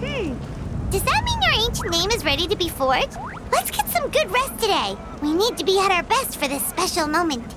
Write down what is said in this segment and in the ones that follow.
Does that mean your ancient name is ready to be forged? Let's get some good rest today. We need to be at our best for this special moment.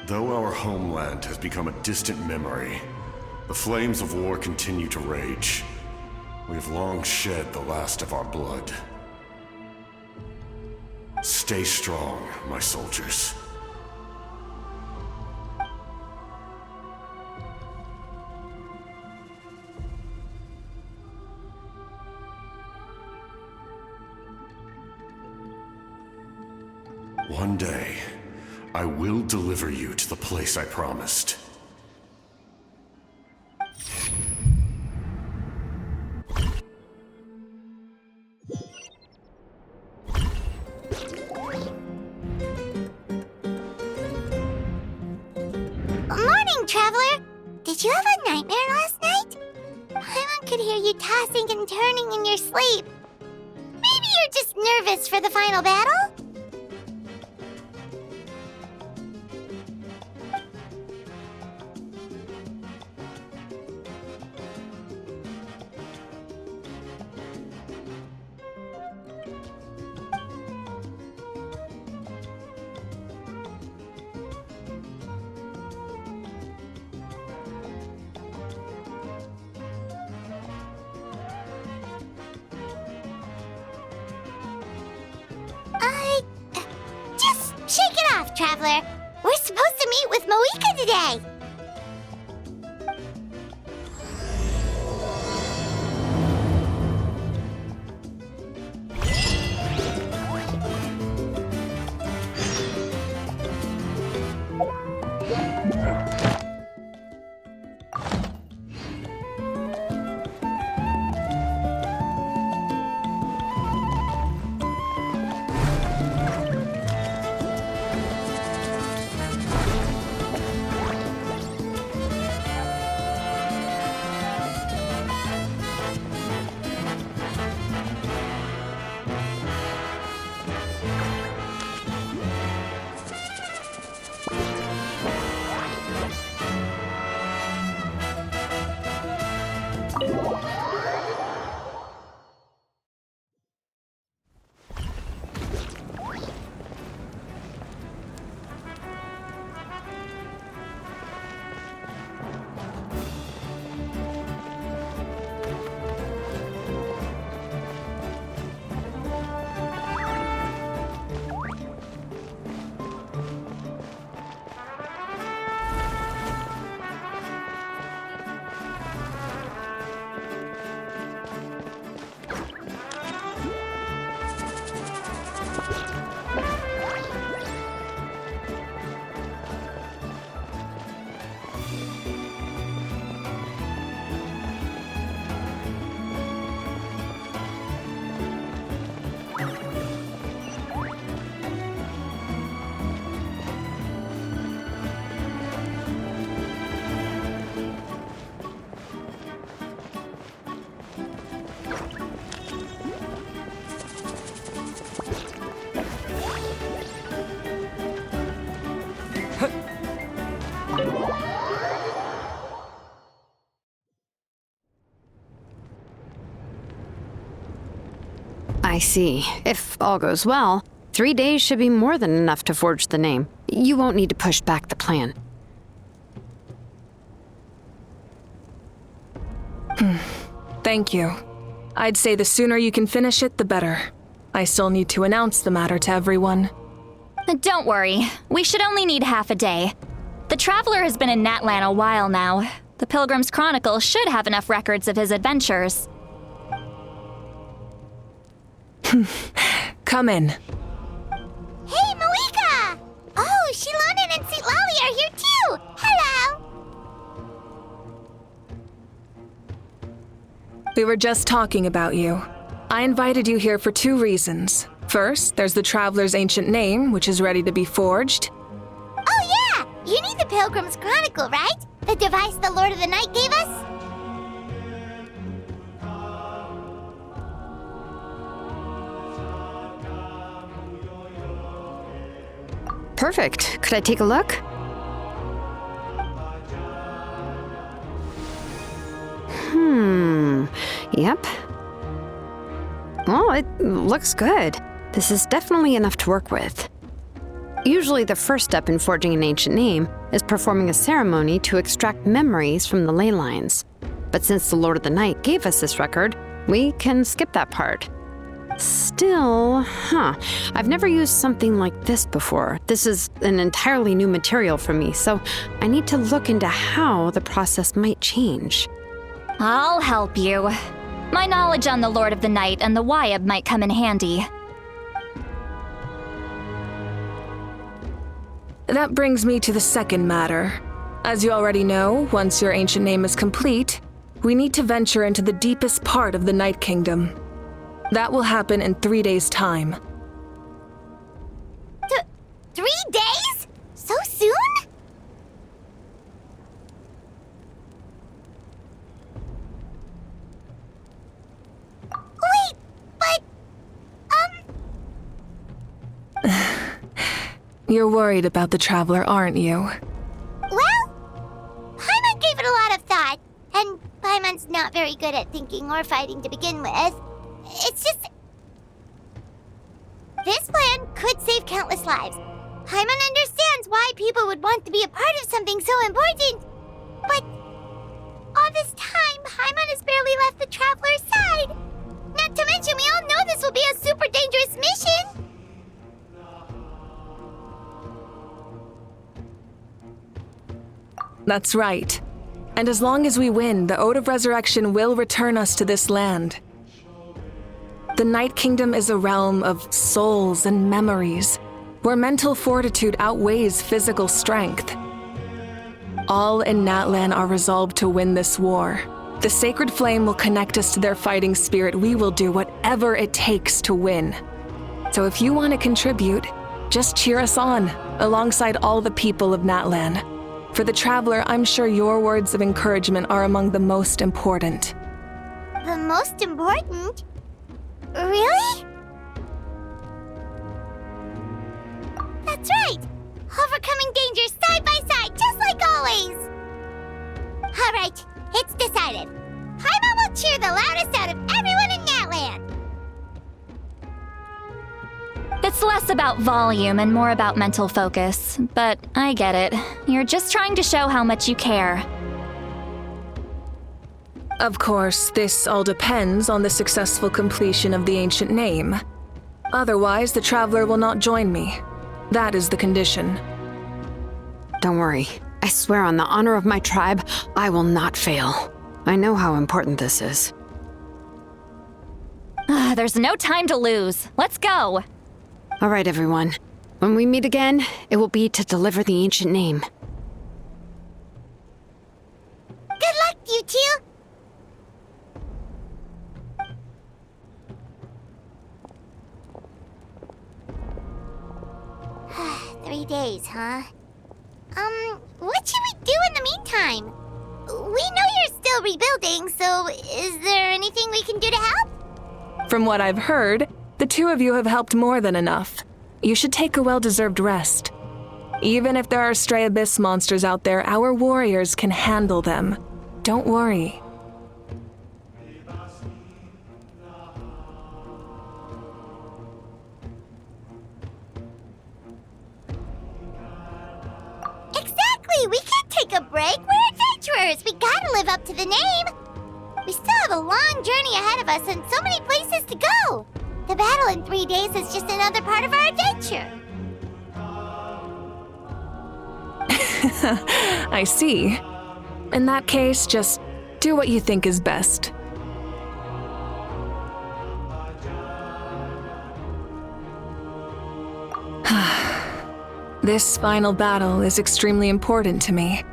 Though our homeland has become a distant memory, the flames of war continue to rage. We have long shed the last of our blood. Stay strong, my soldiers. One day, I will deliver you to the place I promised. Morning, Traveler! Did you have a nightmare last night? Paimon could hear you tossing and turning in your sleep. Maybe you're just nervous for the final battle? Just shake it off, Traveler. We're supposed to meet with Moika today. I see. If all goes well, 3 days should be more than enough to forge the name. You won't need to push back the plan. Thank you. I'd say the sooner you can finish it, the better. I still need to announce the matter to everyone. Don't worry. We should only need half a day. The Traveler has been in Natlan a while now. The Pilgrim's Chronicle should have enough records of his adventures. Come in. Hey, Moika! Oh, Shilonen and St. Lolly are here too! Hello! We were just talking about you. I invited you here for 2 reasons. First, there's the Traveler's ancient name, which is ready to be forged. Oh yeah! You need the Pilgrim's Chronicle, right? The device the Lord of the Night gave us? Perfect. Could I take a look? Yep. Well, it looks good. This is definitely enough to work with. Usually the first step in forging an ancient name is performing a ceremony to extract memories from the ley lines. But since the Lord of the Night gave us this record, we can skip that part. Still, I've never used something like this before. This is an entirely new material for me, so I need to look into how the process might change. I'll help you. My knowledge on the Lord of the Night and the Wyab might come in handy. That brings me to the second matter. As you already know, once your ancient name is complete, we need to venture into the deepest part of the Night Kingdom. That will happen in 3 days' time. 3 days? So soon? Wait, but... You're worried about the Traveler, aren't you? Well, Paimon gave it a lot of thought, and Paimon's not very good at thinking or fighting to begin with. It's just... This plan could save countless lives. Paimon understands why people would want to be a part of something so important. But all this time, Paimon has barely left the Traveler's side. Not to mention, we all know this will be a super dangerous mission. That's right. And as long as we win, the Ode of Resurrection will return us to this land. The Night Kingdom is a realm of souls and memories, where mental fortitude outweighs physical strength. All in Natlan are resolved to win this war. The sacred flame will connect us to their fighting spirit. We will do whatever it takes to win. So if you want to contribute, just cheer us on, alongside all the people of Natlan. For the Traveler, I'm sure your words of encouragement are among the most important. The most important? Really? That's right! Overcoming dangers side by side, just like always! Alright, it's decided. Paimon will cheer the loudest out of everyone in Natlan! It's less about volume and more about mental focus, but I get it. You're just trying to show how much you care. Of course, this all depends on the successful completion of the ancient name. Otherwise, the Traveler will not join me. That is the condition. Don't worry. I swear on the honor of my tribe, I will not fail. I know how important this is. There's no time to lose. Let's go! All right, everyone. When we meet again, it will be to deliver the ancient name. Good luck, you two! Three days, huh? What should we do in the meantime? We know you're still rebuilding, so is there anything we can do to help? From what I've heard, the two of you have helped more than enough. You should take a well-deserved rest. Even if there are stray abyss monsters out there, our warriors can handle them. Don't worry. Exactly! We can't take a break! We're adventurers! We gotta live up to the name! We still have a long journey ahead of us and so many places to go! The battle in 3 days is just another part of our adventure! I see. In that case, just do what you think is best. This final battle is extremely important to me.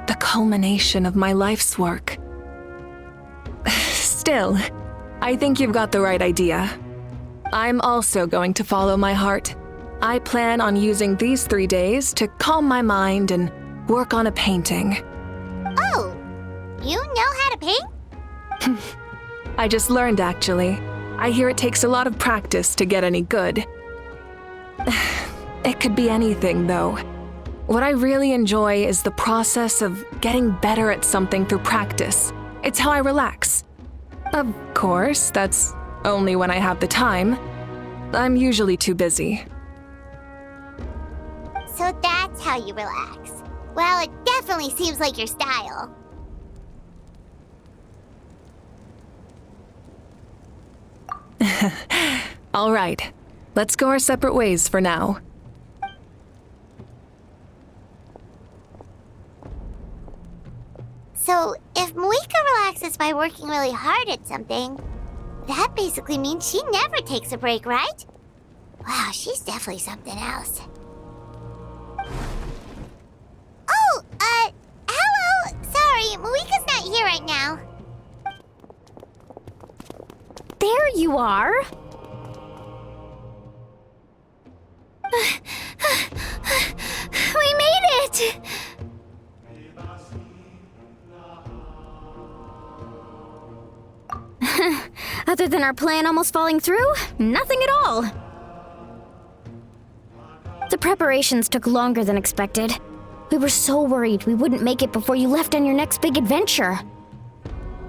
The culmination of my life's work. Still, I think you've got the right idea. I'm also going to follow my heart. I plan on using these 3 days to calm my mind and work on a painting. Oh, you know how to paint? I just learned, actually. I hear it takes a lot of practice to get any good. It could be anything, though. What I really enjoy is the process of getting better at something through practice. It's how I relax. Of course, that's only when I have the time. I'm usually too busy. So that's how you relax. Well, it definitely seems like your style. All right, let's go our separate ways for now. So, if Moika relaxes by working really hard at something, that basically means she never takes a break, right? Wow, she's definitely something else. Oh, hello! Sorry, Moika's not here right now. There you are. We made it! Other than our plan almost falling through, nothing at all. The preparations took longer than expected. We were so worried we wouldn't make it before you left on your next big adventure.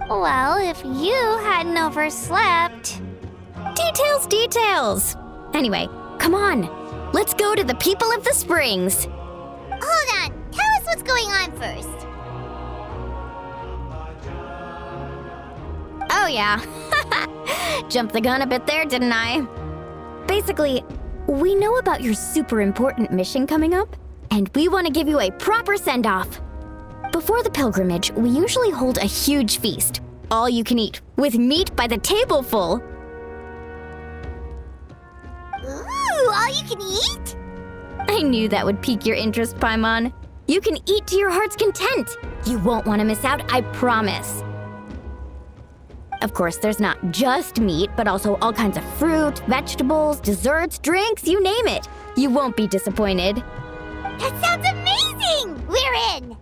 Well, if you hadn't overslept... Details! Anyway, come on. Let's go to the people of the springs. Hold on, tell us what's going on first. Oh yeah. Jumped the gun a bit there, didn't I? Basically, we know about your super important mission coming up, and we want to give you a proper send-off. Before the pilgrimage, we usually hold a huge feast, all you can eat, with meat by the tableful. Ooh, all you can eat? I knew that would pique your interest, Paimon. You can eat to your heart's content. You won't want to miss out, I promise. Of course, there's not just meat, but also all kinds of fruit, vegetables, desserts, drinks, you name it. You won't be disappointed. That sounds amazing! We're in!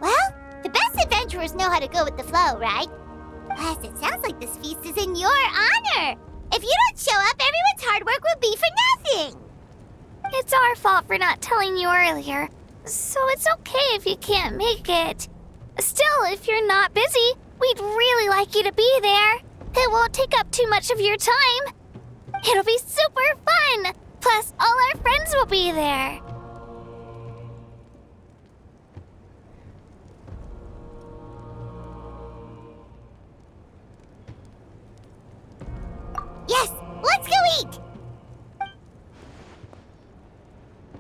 Well, the best adventurers know how to go with the flow, right? Plus, it sounds like this feast is in your honor. If you don't show up, everyone's hard work will be for nothing. It's our fault for not telling you earlier, so it's okay if you can't make it. Still, if you're not busy, we'd really like you to be there. It won't take up too much of your time. It'll be super fun. Plus, all our friends will be there. Yes, let's go eat!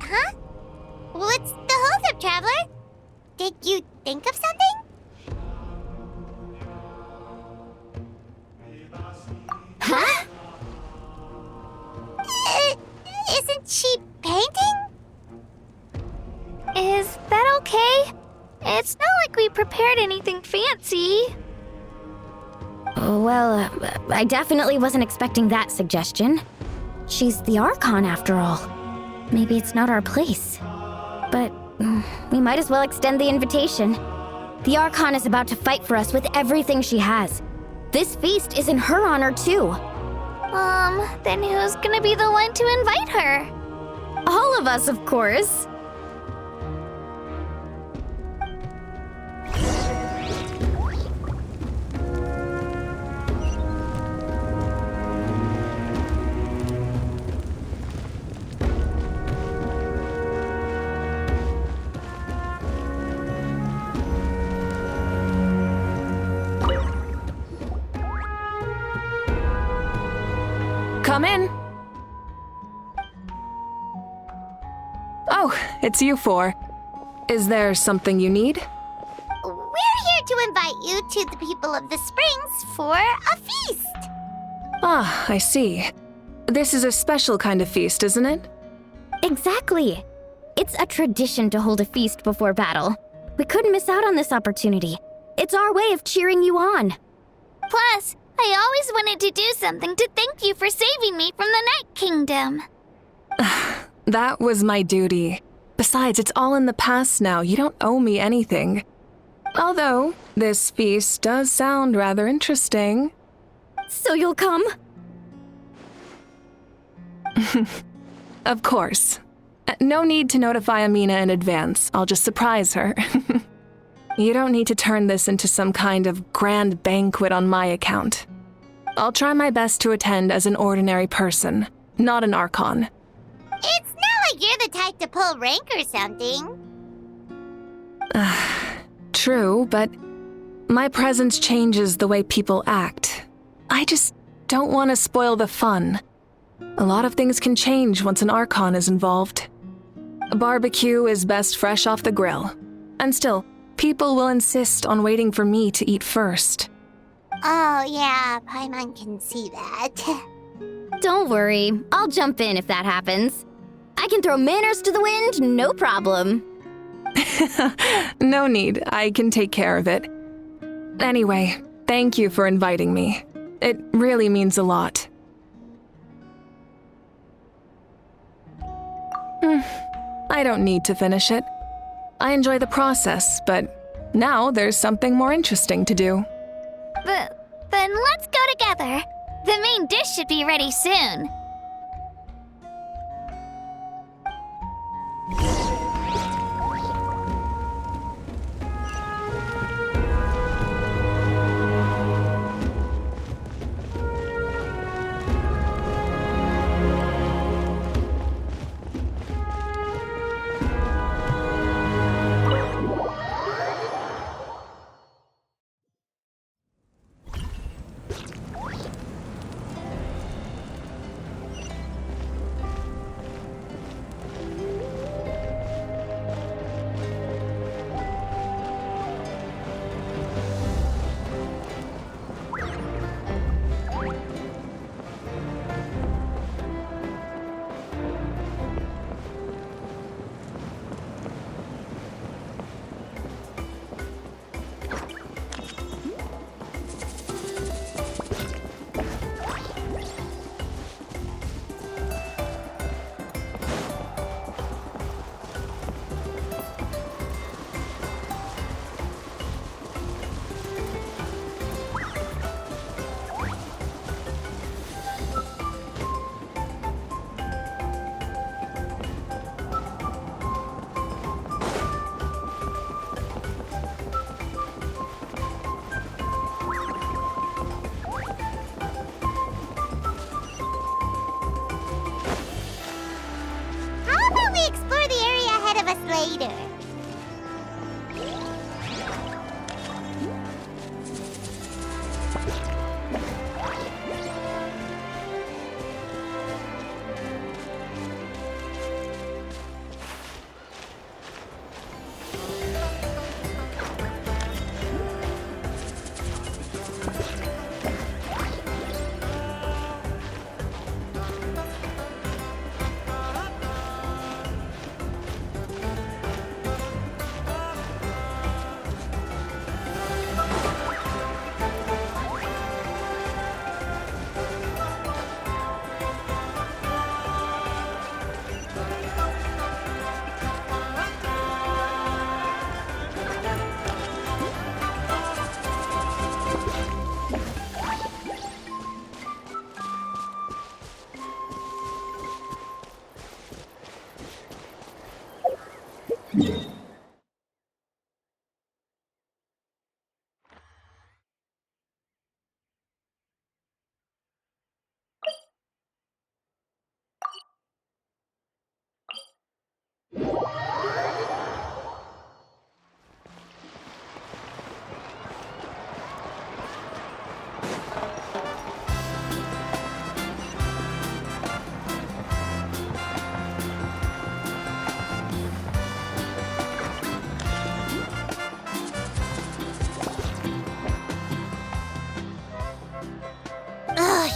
Huh? What's the holdup, Traveler? Did you think of something? Huh? Isn't she painting? Is that okay? It's not like we prepared anything fancy. Well, I definitely wasn't expecting that suggestion. She's the Archon, after all. Maybe it's not our place. But we might as well extend the invitation. The Archon is about to fight for us with everything she has. This feast is in her honor, too. Then who's gonna be the one to invite her? All of us, of course. Come in. Oh, it's you four. Is there something you need? We're here to invite you to the people of the springs for a feast. Ah, I see. This is a special kind of feast, isn't it? Exactly. It's a tradition to hold a feast before battle. We couldn't miss out on this opportunity. It's our way of cheering you on. Plus, I always wanted to do something to thank you for saving me from the Night Kingdom. That was my duty. Besides, it's all in the past now. You don't owe me anything. Although, this feast does sound rather interesting. So you'll come? Of course. No need to notify Amina in advance. I'll just surprise her. You don't need to turn this into some kind of grand banquet on my account. I'll try my best to attend as an ordinary person, not an Archon. It's not like you're the type to pull rank or something. True, but my presence changes the way people act. I just don't want to spoil the fun. A lot of things can change once an Archon is involved. A barbecue is best fresh off the grill. And still, people will insist on waiting for me to eat first. Oh, yeah, Paimon can see that. Don't worry, I'll jump in if that happens. I can throw manners to the wind, no problem. No need, I can take care of it. Anyway, thank you for inviting me. It really means a lot. I don't need to finish it. I enjoy the process, but now there's something more interesting to do. Then let's go together. The main dish should be ready soon. How about we explore the area ahead of us later?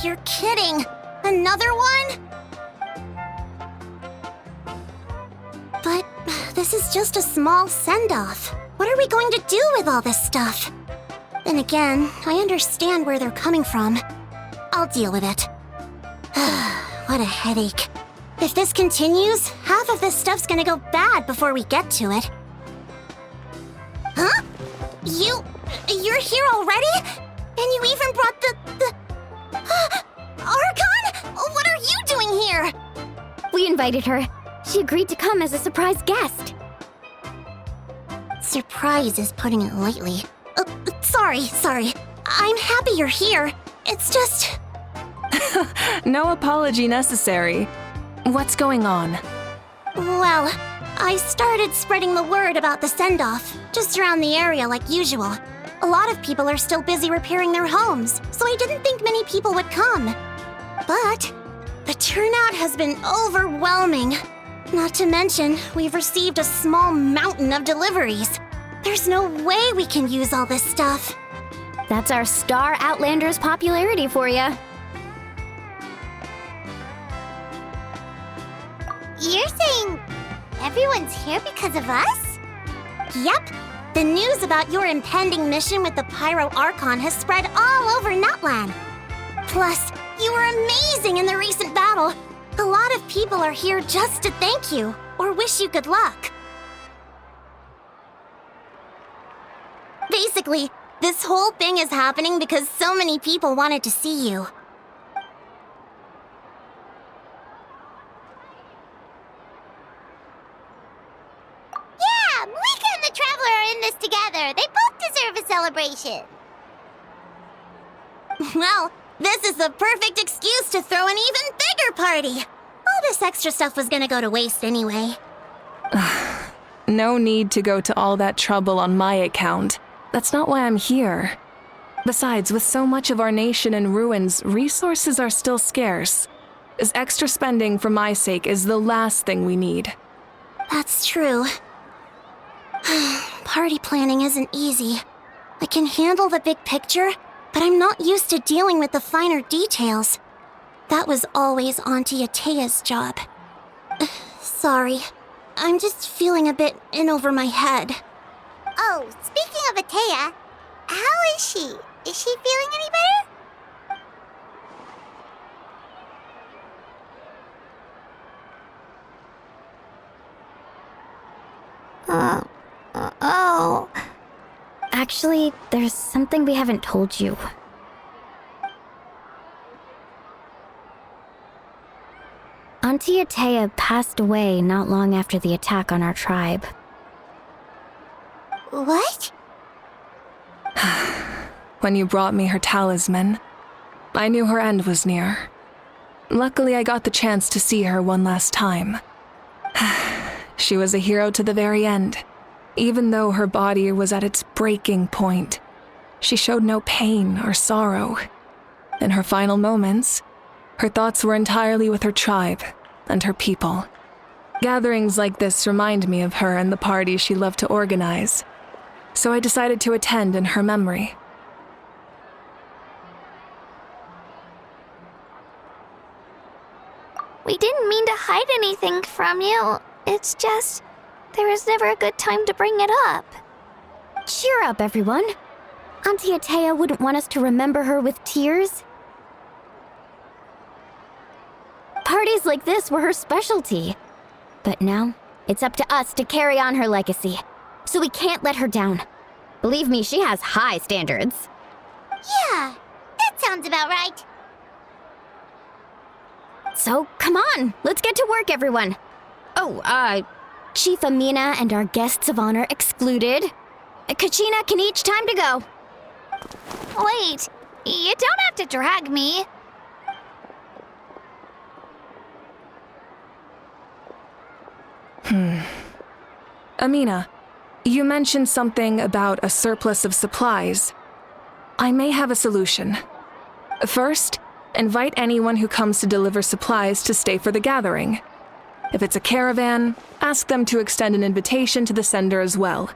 You're kidding! Another one? But this is just a small send-off. What are we going to do with all this stuff? Then again, I understand where they're coming from. I'll deal with it. What a headache. If this continues, half of this stuff's gonna go bad before we get to it. Huh? You're here already? And you even brought the... Archon? What are you doing here? We invited her. She agreed to come as a surprise guest. Surprise is putting it lightly. Sorry. I'm happy you're here. It's just... No apology necessary. What's going on? Well, I started spreading the word about the send-off, just around the area like usual. A lot of people are still busy repairing their homes, so I didn't think many people would come. But the turnout has been overwhelming. Not to mention, we've received a small mountain of deliveries. There's no way we can use all this stuff. That's our Star Outlander's popularity for ya. You're saying everyone's here because of us? Yep. The news about your impending mission with the Pyro Archon has spread all over Nutland. Plus, you were amazing in the recent battle. A lot of people are here just to thank you, or wish you good luck. Basically, this whole thing is happening because so many people wanted to see you. Yeah, Malika and the Traveler are in this together. They both deserve a celebration. Well, this is the perfect excuse to throw an even bigger party. All this extra stuff was gonna go to waste anyway. No need to go to all that trouble on my account. That's not why I'm here. Besides, with so much of our nation in ruins, resources are still scarce. This extra spending for my sake is the last thing we need. That's true. Party planning isn't easy. I can handle the big picture, but I'm not used to dealing with the finer details. That was always Auntie Atea's job. Sorry. I'm just feeling a bit in over my head. Oh, speaking of Atea, how is she? Is she feeling any better? Oh. Actually, there's something we haven't told you. Auntie Atea passed away not long after the attack on our tribe. What? When you brought me her talisman, I knew her end was near. Luckily, I got the chance to see her one last time. She was a hero to the very end. Even though her body was at its breaking point, she showed no pain or sorrow. In her final moments, her thoughts were entirely with her tribe and her people. Gatherings like this remind me of her and the parties she loved to organize. So I decided to attend in her memory. We didn't mean to hide anything from you. It's just, there was never a good time to bring it up. Cheer up, everyone. Auntie Atea wouldn't want us to remember her with tears. Parties like this were her specialty. But now, it's up to us to carry on her legacy. So we can't let her down. Believe me, she has high standards. Yeah, that sounds about right. So, come on, let's get to work, everyone. Oh, Chief Amina and our guests of honor excluded. Kachina can each time to go. Wait, you don't have to drag me. Amina, you mentioned something about a surplus of supplies. I may have a solution. First, invite anyone who comes to deliver supplies to stay for the gathering. If it's a caravan, ask them to extend an invitation to the sender as well.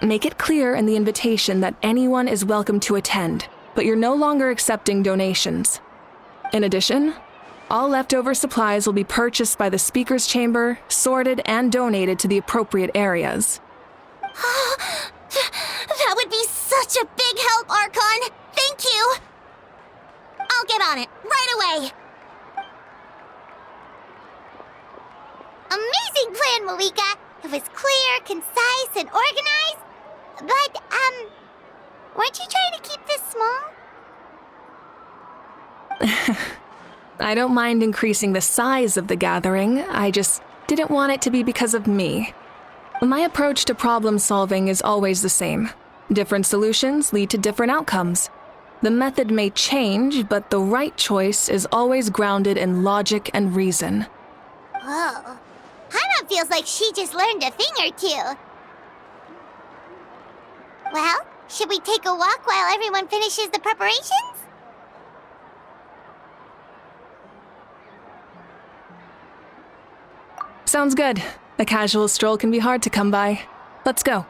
Make it clear in the invitation that anyone is welcome to attend, but you're no longer accepting donations. In addition, all leftover supplies will be purchased by the speaker's chamber, sorted, and donated to the appropriate areas. That would be such a big help, Archon! Thank you! I'll get on it, right away! Amazing plan, Malika! It was clear, concise, and organized. But, weren't you trying to keep this small? I don't mind increasing the size of the gathering, I just didn't want it to be because of me. My approach to problem solving is always the same. Different solutions lead to different outcomes. The method may change, but the right choice is always grounded in logic and reason. Whoa. Paimon feels like she just learned a thing or two. Well, should we take a walk while everyone finishes the preparations? Sounds good. A casual stroll can be hard to come by. Let's go.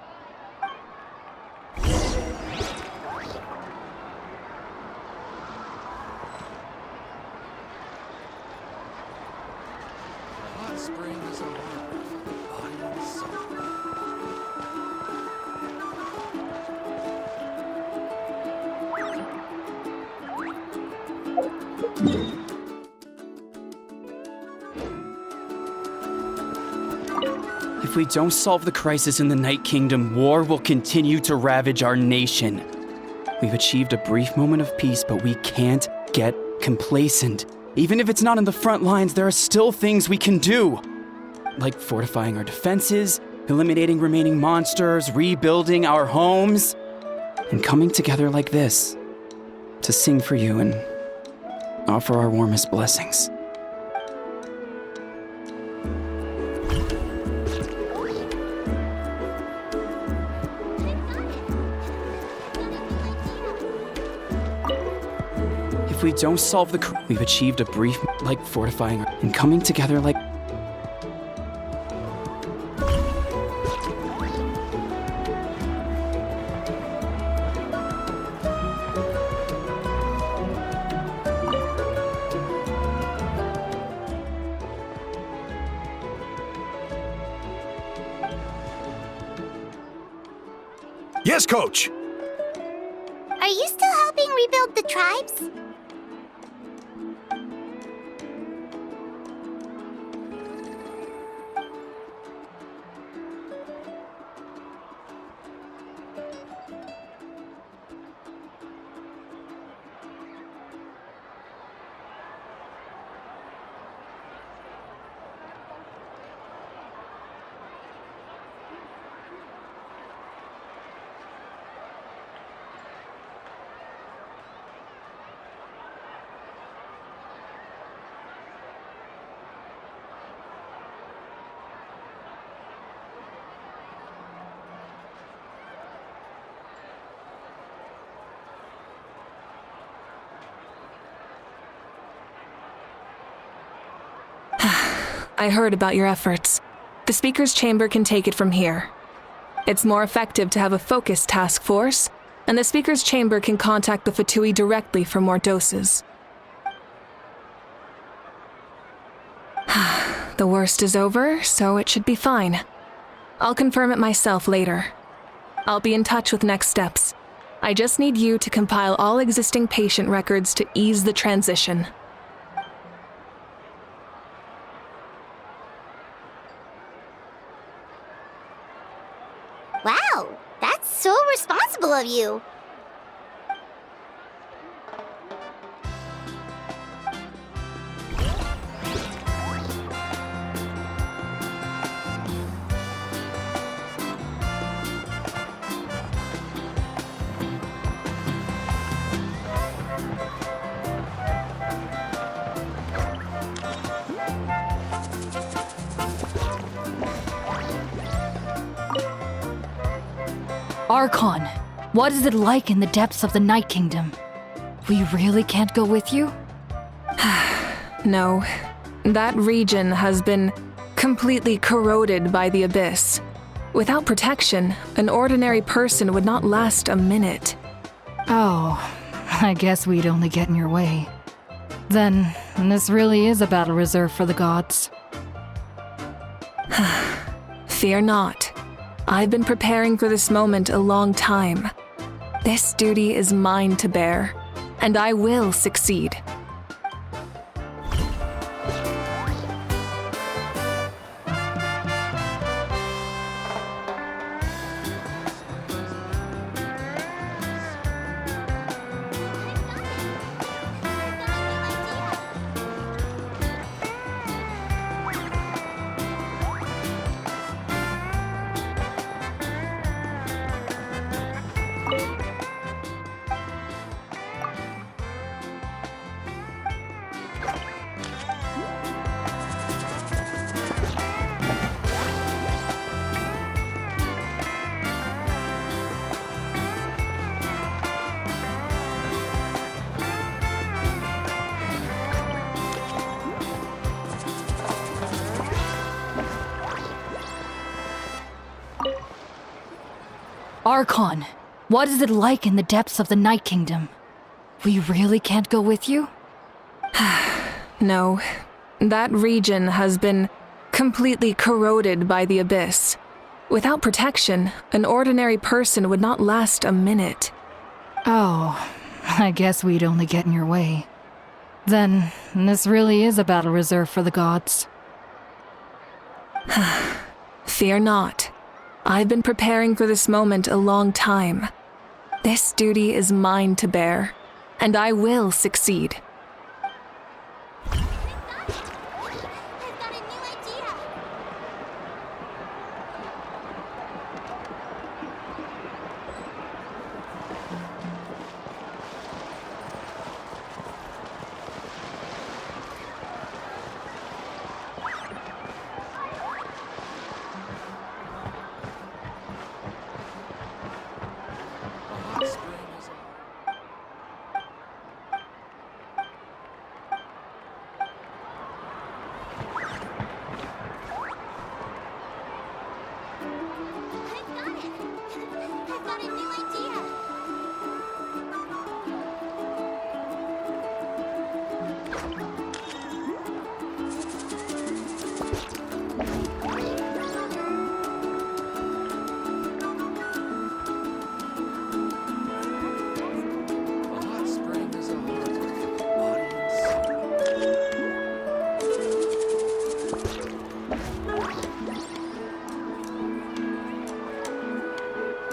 If we don't solve the crisis in the Night Kingdom, war will continue to ravage our nation. We've achieved a brief moment of peace, but we can't get complacent. Even if it's not in the front lines, there are still things we can do. Like fortifying our defenses, eliminating remaining monsters, rebuilding our homes, and coming together like this to sing for you and offer our warmest blessings. If we don't solve we've achieved a brief, like fortifying and coming together like. Yes, Coach! Are you still helping rebuild the tribes? I heard about your efforts. The Speaker's Chamber can take it from here. It's more effective to have a focused task force, and the Speaker's Chamber can contact the Fatui directly for more doses. The worst is over, so it should be fine. I'll confirm it myself later. I'll be in touch with next steps. I just need you to compile all existing patient records to ease the transition. Wow, that's so responsible of you. Archon, what is it like in the depths of the Night Kingdom? We really can't go with you? No. That region has been completely corroded by the Abyss. Without protection, an ordinary person would not last a minute. Oh, I guess we'd only get in your way. Then, this really is a battle reserved for the gods. Fear not. I've been preparing for this moment a long time. This duty is mine to bear, and I will succeed. Archon, what is it like in the depths of the Night Kingdom? We really can't go with you? No. That region has been completely corroded by the abyss. Without protection, an ordinary person would not last a minute. Oh, I guess we'd only get in your way. Then, this really is a battle reserved for the gods. Fear not. I've been preparing for this moment a long time. This duty is mine to bear, and I will succeed. I've got a new idea. I've got a new idea.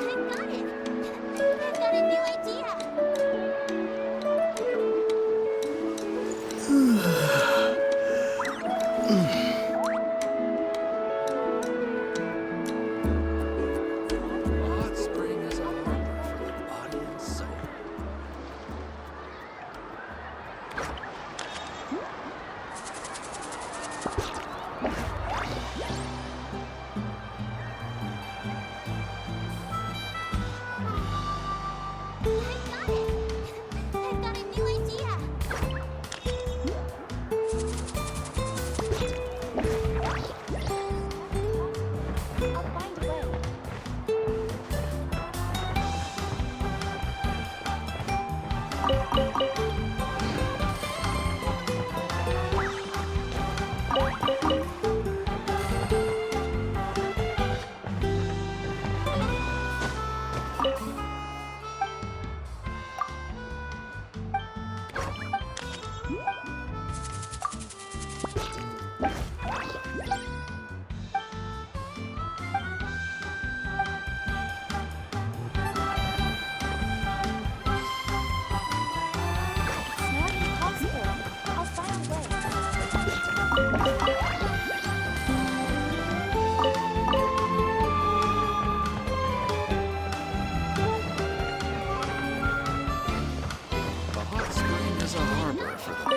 I've got it. I've got a new idea. Hot spring is a harbor for the body and soul. I've got it. I've got a new idea. I'll find a way. It's not impossible. I'll find a way. The hot spring is a harbor for the body.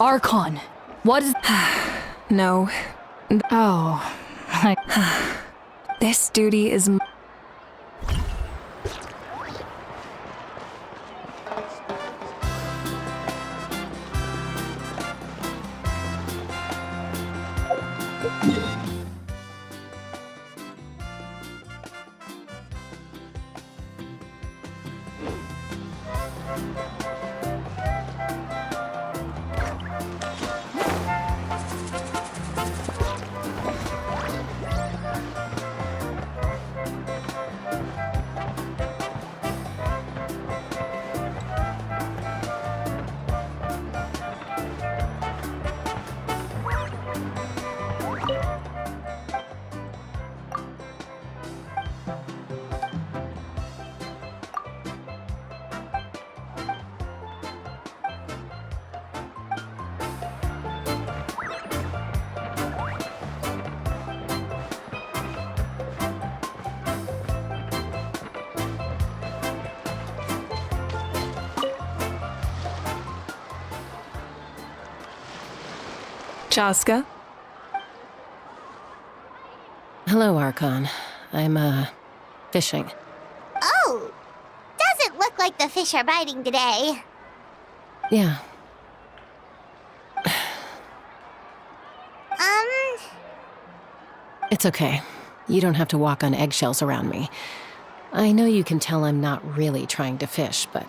Archon, what is... No. Oh, This duty is Chaska? Hello, Archon. I'm, fishing. Oh! Doesn't look like the fish are biting today. Yeah. It's okay. You don't have to walk on eggshells around me. I know you can tell I'm not really trying to fish, but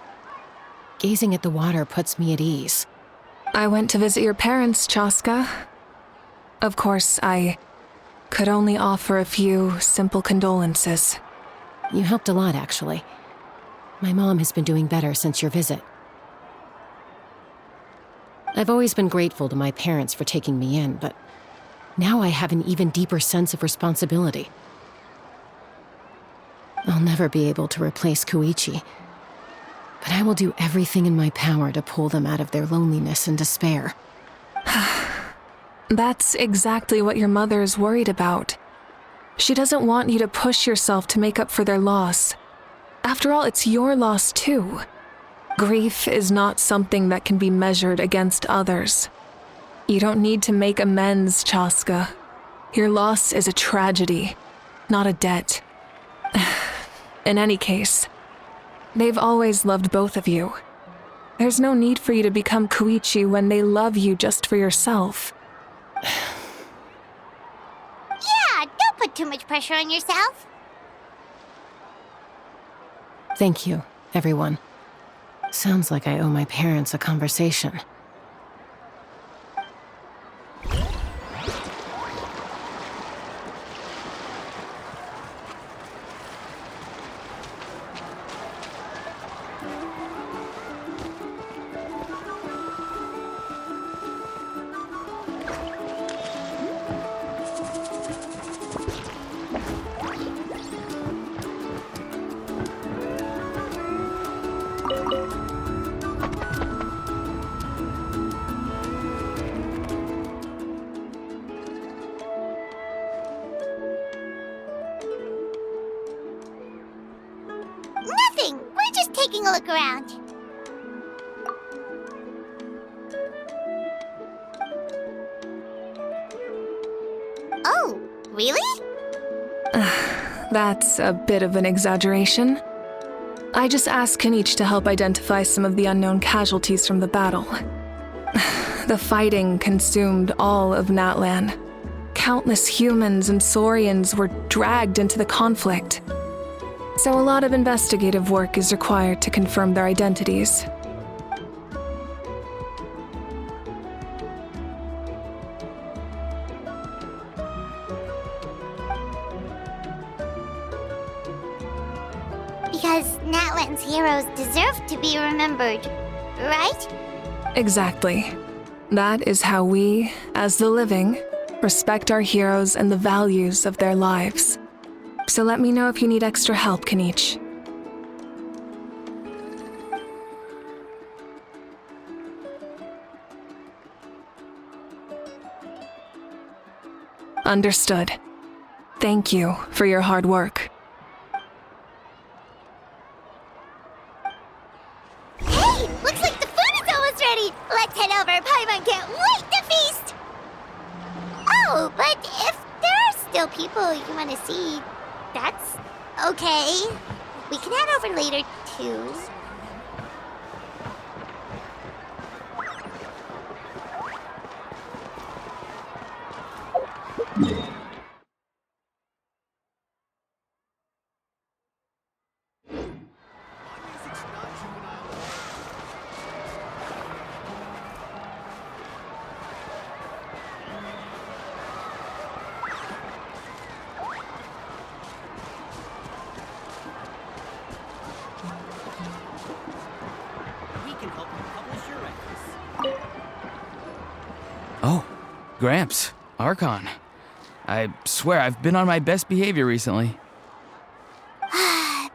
gazing at the water puts me at ease. I went to visit your parents, Chaska. Of course, I could only offer a few simple condolences. You helped a lot, actually. My mom has been doing better since your visit. I've always been grateful to my parents for taking me in, but now I have an even deeper sense of responsibility. I'll never be able to replace Koichi, but I will do everything in my power to pull them out of their loneliness and despair. That's exactly what your mother is worried about. She doesn't want you to push yourself to make up for their loss. After all, it's your loss too. Grief is not something that can be measured against others. You don't need to make amends, Chaska. Your loss is a tragedy, not a debt. In any case, they've always loved both of you. There's no need for you to become Koichi when they love you just for yourself. Yeah, don't put too much pressure on yourself. Thank you, everyone. Sounds like I owe my parents a conversation. Nothing. We're just taking a look around. Oh, really? That's a bit of an exaggeration. I just asked Kenichi to help identify some of the unknown casualties from the battle. The fighting consumed all of Natlan. Countless humans and Saurians were dragged into the conflict. So a lot of investigative work is required to confirm their identities. Because Natlan's heroes deserve to be remembered, right? Exactly. That is how we, as the living, respect our heroes and the values of their lives. So let me know if you need extra help, Kenichi. Understood. Thank you for your hard work. Hey, looks like the food is almost ready. Let's head over. Paimon can't wait to feast. Oh, but if there are still people you want to see, that's okay. We can head over later, too. Oh, Gramps, Archon. I swear I've been on my best behavior recently.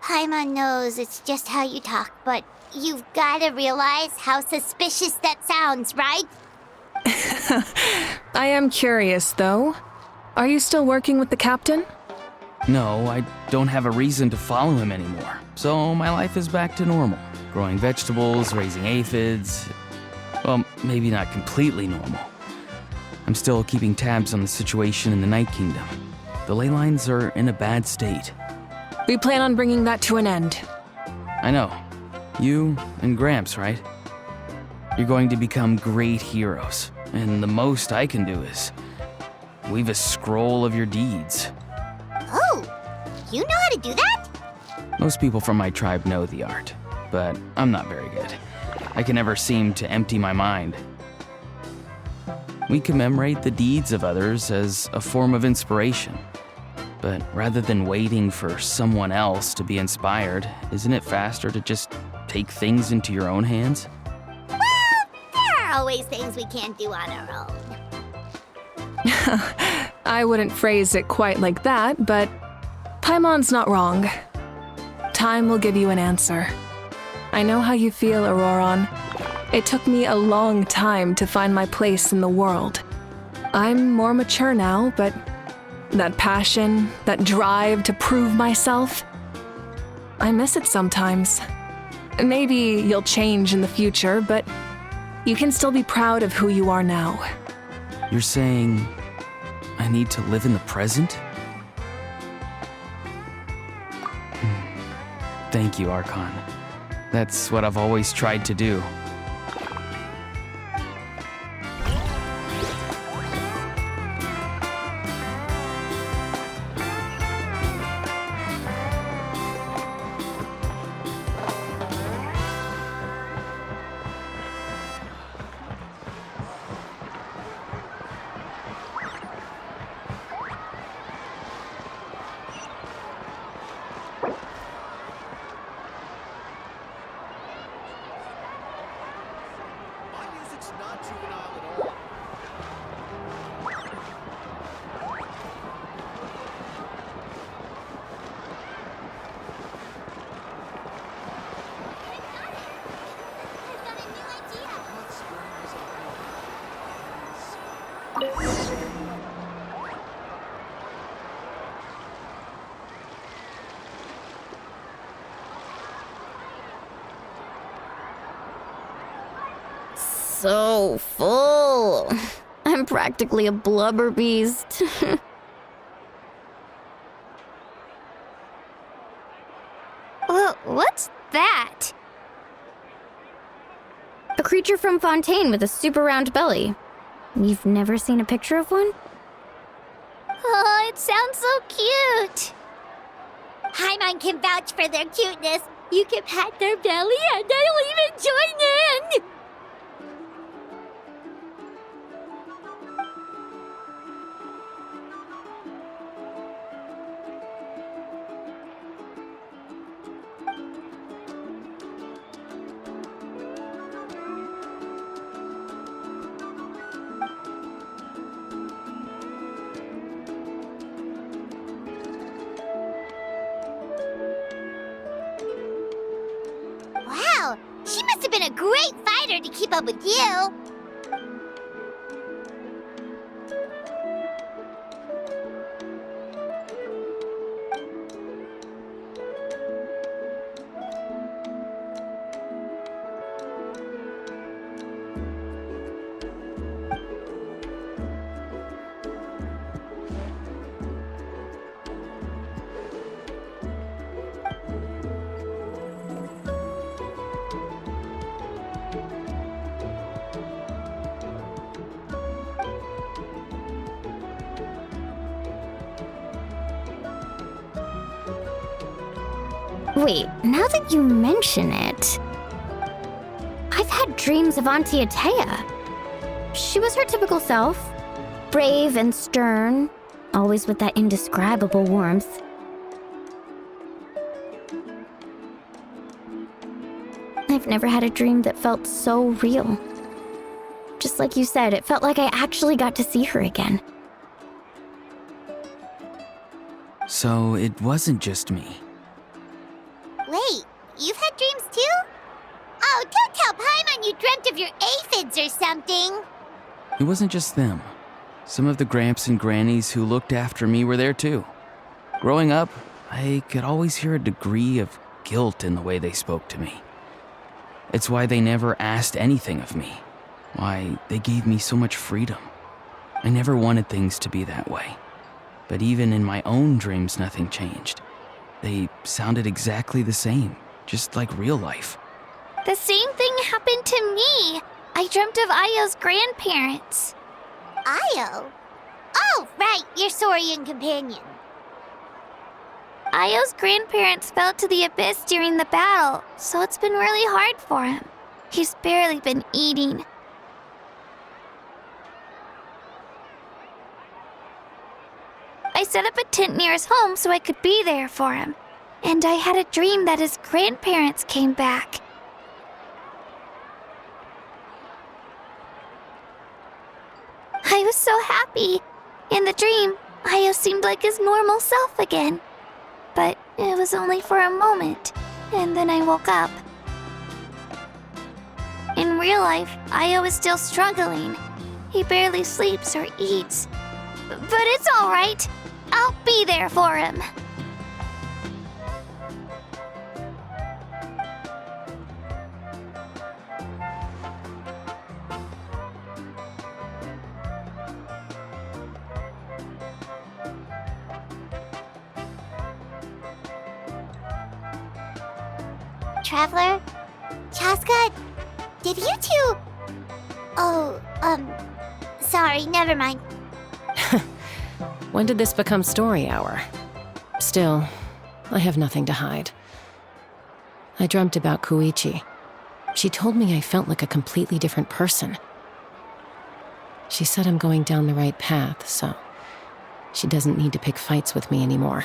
Paimon knows it's just how you talk, but you've got to realize how suspicious that sounds, right? I am curious, though. Are you still working with the captain? No, I don't have a reason to follow him anymore. So my life is back to normal. Growing vegetables, raising aphids. Well, maybe not completely normal. I'm still keeping tabs on the situation in the Night Kingdom. The ley lines are in a bad state. We plan on bringing that to an end. I know. You and Gramps, right? You're going to become great heroes, and the most I can do is weave a scroll of your deeds. Oh, you know how to do that? Most people from my tribe know the art, but I'm not very good. I can never seem to empty my mind. We commemorate the deeds of others as a form of inspiration. But rather than waiting for someone else to be inspired, isn't it faster to just take things into your own hands? Well, there are always things we can't do on our own. I wouldn't phrase it quite like that, but Paimon's not wrong. Time will give you an answer. I know how you feel, Auroron. It took me a long time to find my place in the world. I'm more mature now, but that passion, that drive to prove myself, I miss it sometimes. Maybe you'll change in the future, but you can still be proud of who you are now. You're saying I need to live in the present? Thank you, Archon. That's what I've always tried to do. So full. I'm practically a blubber beast. What's that? A creature from Fontaine with a super round belly. You've never seen a picture of one? Oh, it sounds so cute. Paimon can vouch for their cuteness. You can pat their belly and I'll even join in. Wow, she must have been a great fighter to keep up with you. Wait, now that you mention it, I've had dreams of Auntie Atea. She was her typical self, brave and stern, always with that indescribable warmth. I've never had a dream that felt so real. Just like you said, it felt like I actually got to see her again. So it wasn't just me. Wait, you've had dreams too? Oh, don't tell Paimon you dreamt of your aphids or something. It wasn't just them. Some of the Gramps and Grannies who looked after me were there too. Growing up, I could always hear a degree of guilt in the way they spoke to me. It's why they never asked anything of me. Why they gave me so much freedom. I never wanted things to be that way. But even in my own dreams, nothing changed. They sounded exactly the same, just like real life. The same thing happened to me. I dreamt of Io's grandparents. Io? Oh, right, your Saurian companion. Io's grandparents fell to the abyss during the battle, so it's been really hard for him. He's barely been eating. I set up a tent near his home so I could be there for him. And I had a dream that his grandparents came back. I was so happy. In the dream, Io seemed like his normal self again. But it was only for a moment, and then I woke up. In real life, Io is still struggling. He barely sleeps or eats. But it's all right. I'll be there for him. Traveler? Chaska? Did you two... Oh, sorry, never mind. When did this become story hour? Still, I have nothing to hide. I dreamt about Koichi. She told me I felt like a completely different person. She said I'm going down the right path, so she doesn't need to pick fights with me anymore.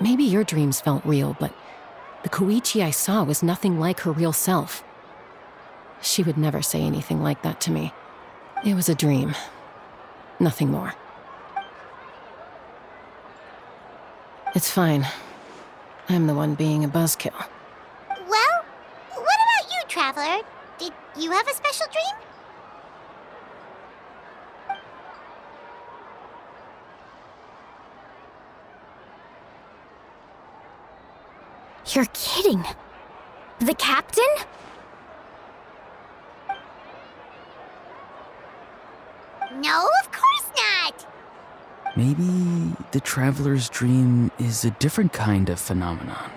Maybe your dreams felt real, but the Koichi I saw was nothing like her real self. She would never say anything like that to me. It was a dream. Nothing more. It's fine. I'm the one being a buzzkill. Well, what about you, Traveler? Did you have a special dream? You're kidding. The captain? No, of course not. Maybe the traveler's dream is a different kind of phenomenon.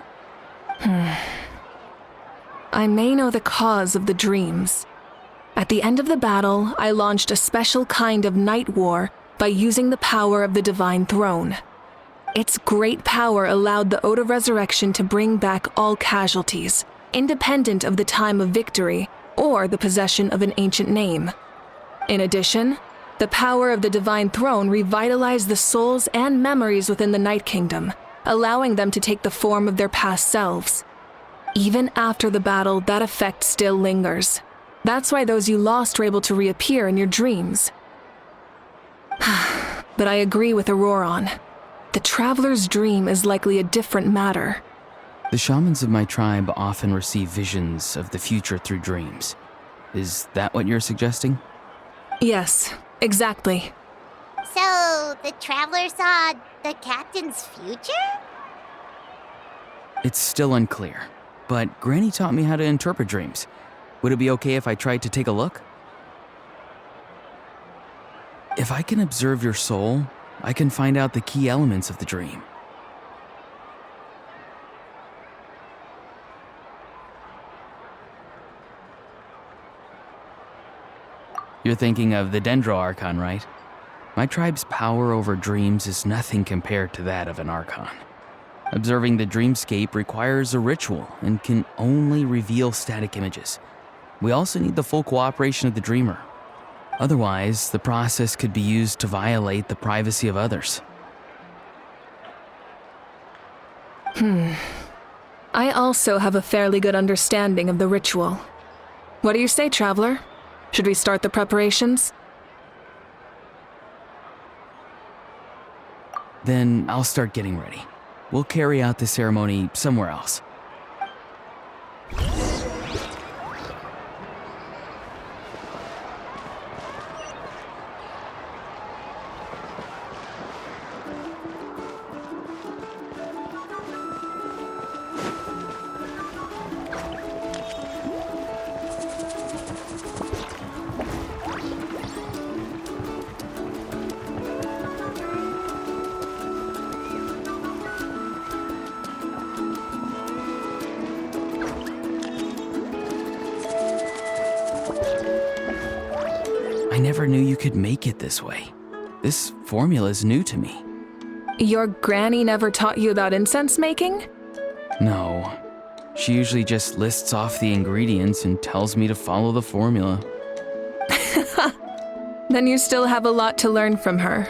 I may know the cause of the dreams. At the end of the battle, I launched a special kind of night war by using the power of the Divine Throne. Its great power allowed the Ode of Resurrection to bring back all casualties, independent of the time of victory or the possession of an ancient name. In addition, the power of the Divine Throne revitalized the souls and memories within the Night Kingdom, allowing them to take the form of their past selves. Even after the battle, that effect still lingers. That's why those you lost were able to reappear in your dreams. But I agree with Auroron. The Traveler's dream is likely a different matter. The shamans of my tribe often receive visions of the future through dreams. Is that what you're suggesting? Yes, exactly. So, the Traveler saw the captain's future? It's still unclear, but Granny taught me how to interpret dreams. Would it be okay if I tried to take a look? If I can observe your soul, I can find out the key elements of the dream. You're thinking of the Dendro Archon, right? My tribe's power over dreams is nothing compared to that of an Archon. Observing the dreamscape requires a ritual and can only reveal static images. We also need the full cooperation of the dreamer. Otherwise, the process could be used to violate the privacy of others. I also have a fairly good understanding of the ritual. What do you say, Traveler? Should we start the preparations? Then I'll start getting ready. We'll carry out the ceremony somewhere else. never knew you could make it this way. This formula is new to me. Your granny never taught you about incense making? No. She usually just lists off the ingredients and tells me to follow the formula. Then you still have a lot to learn from her.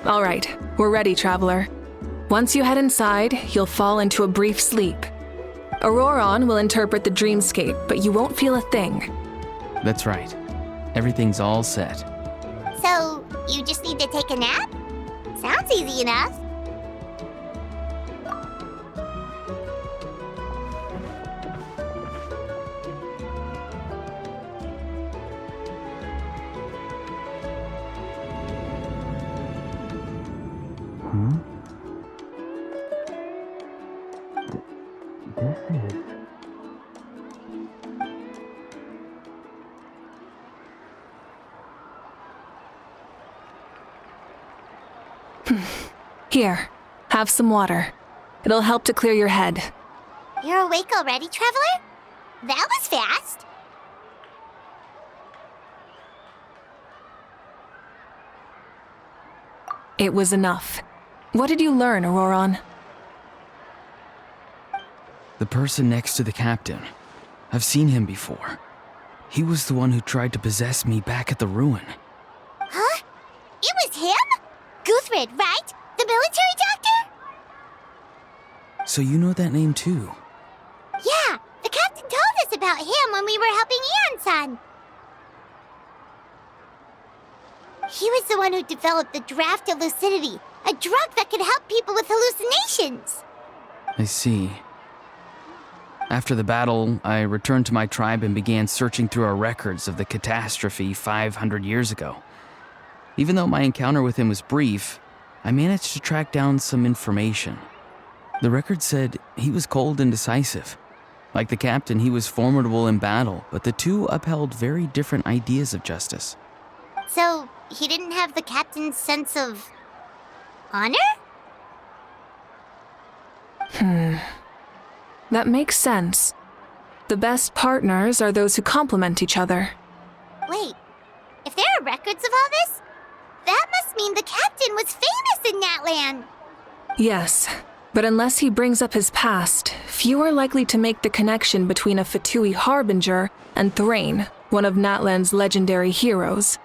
All right, we're ready, traveler. Once you head inside, you'll fall into a brief sleep. Auroron will interpret the dreamscape, but you won't feel a thing. That's right. Everything's all set. So, you just need to take a nap? Sounds easy enough. Here, have some water. It'll help to clear your head. You're awake already, Traveler? That was fast. It was enough. What did you learn, Auroron? The person next to the captain. I've seen him before. He was the one who tried to possess me back at the ruin. Huh? It was him? Guthred, right? The military doctor? So you know that name too? Yeah, the captain told us about him when we were helping Ian-san. He was the one who developed the draft of lucidity, a drug that could help people with hallucinations. I see. After the battle, I returned to my tribe and began searching through our records of the catastrophe 500 years ago. Even though my encounter with him was brief, I managed to track down some information. The record said he was cold and decisive. Like the captain, he was formidable in battle, but the two upheld very different ideas of justice. So, he didn't have the captain's sense of honor? That makes sense. The best partners are those who complement each other. Wait, if there are records of all this, that must mean the captain was famous in Natlan. Yes, but unless he brings up his past, few are likely to make the connection between a Fatui harbinger and Thrain, one of Natlan's legendary heroes.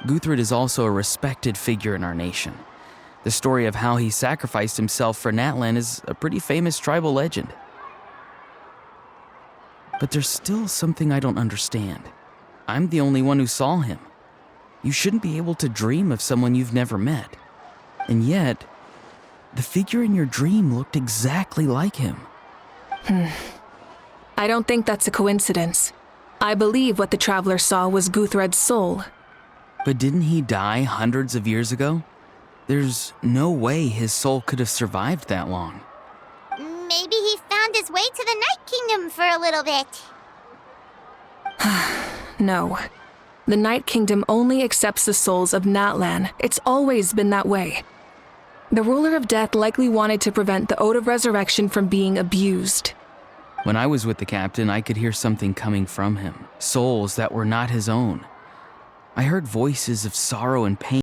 Guthred is also a respected figure in our nation. The story of how he sacrificed himself for Natlan is a pretty famous tribal legend. But there's still something I don't understand. I'm the only one who saw him. You shouldn't be able to dream of someone you've never met. And yet, the figure in your dream looked exactly like him. I don't think that's a coincidence. I believe what the traveler saw was Guthred's soul. But didn't he die hundreds of years ago? There's no way his soul could have survived that long. Maybe he found his way to the Night Kingdom for a little bit. No. The Night Kingdom only accepts the souls of Natlan. It's always been that way. The ruler of death likely wanted to prevent the Ode of Resurrection from being abused. When I was with the captain, I could hear something coming from him, souls that were not his own. I heard voices of sorrow and pain.